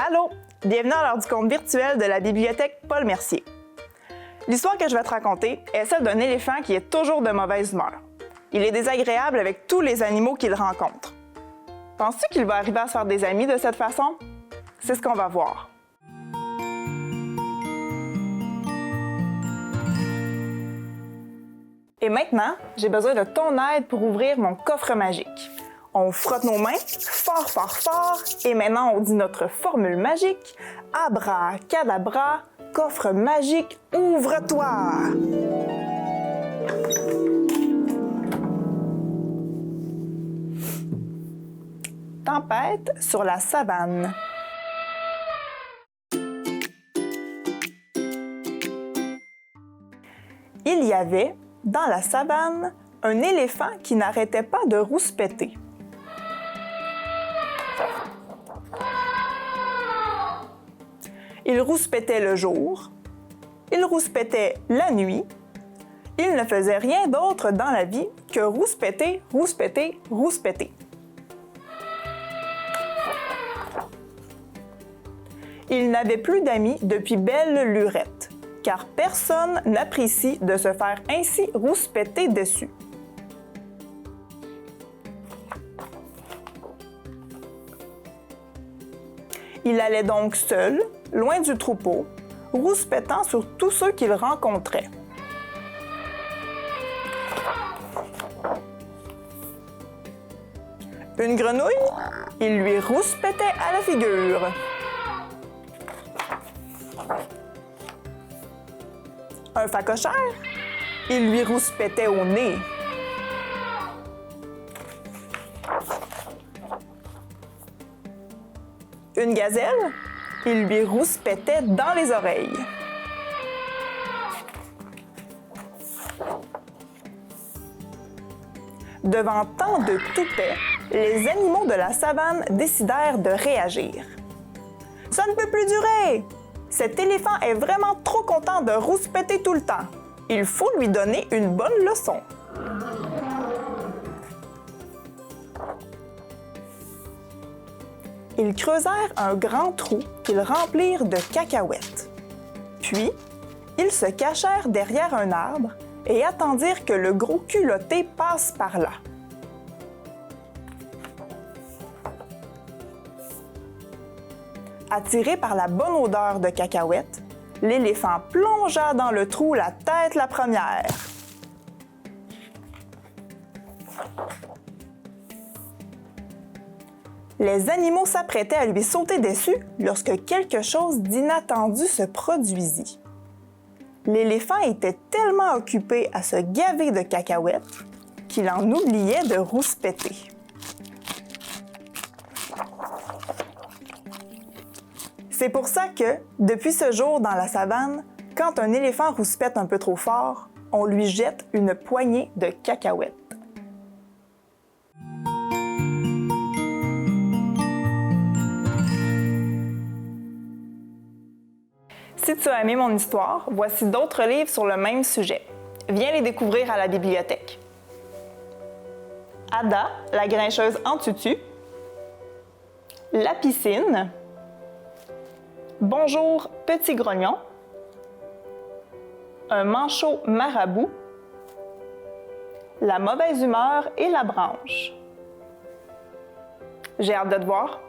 Allô! Bienvenue à l'heure du conte virtuel de la bibliothèque Paul Mercier. L'histoire que je vais te raconter est celle d'un éléphant qui est toujours de mauvaise humeur. Il est désagréable avec tous les animaux qu'il rencontre. Penses-tu qu'il va arriver à se faire des amis de cette façon? C'est ce qu'on va voir. Et maintenant, j'ai besoin de ton aide pour ouvrir mon coffre magique. On frotte nos mains fort, fort, fort, et maintenant on dit notre formule magique. Abracadabra, coffre magique, ouvre-toi! Tempête sur la savane. Il y avait, dans la savane, un éléphant qui n'arrêtait pas de rouspéter. Il rouspétait le jour, il rouspétait la nuit, il ne faisait rien d'autre dans la vie que rouspéter, rouspéter, rouspéter. Il n'avait plus d'amis depuis belle lurette, car personne n'apprécie de se faire ainsi rouspéter dessus. Il allait donc seul, loin du troupeau, rouspétant sur tous ceux qu'il rencontrait. Une grenouille, il lui rouspétait à la figure. Un phacochère, il lui rouspétait au nez. Une gazelle, il lui rouspétait dans les oreilles. Devant tant de toupets, les animaux de la savane décidèrent de réagir. « Ça ne peut plus durer! Cet éléphant est vraiment trop content de rouspéter tout le temps. Il faut lui donner une bonne leçon. » Ils creusèrent un grand trou qu'ils remplirent de cacahuètes. Puis, ils se cachèrent derrière un arbre et attendirent que le gros culotté passe par là. Attiré par la bonne odeur de cacahuètes, l'éléphant plongea dans le trou la tête la première. Les animaux s'apprêtaient à lui sauter dessus lorsque quelque chose d'inattendu se produisit. L'éléphant était tellement occupé à se gaver de cacahuètes qu'il en oubliait de rouspéter. C'est pour ça que, depuis ce jour dans la savane, quand un éléphant rouspète un peu trop fort, on lui jette une poignée de cacahuètes. Si tu as aimé mon histoire, voici d'autres livres sur le même sujet. Viens les découvrir à la bibliothèque. Ada, la grincheuse en tutu. La piscine. Bonjour, petit grognon. Un manchot marabout. La mauvaise humeur et la branche. J'ai hâte de te voir.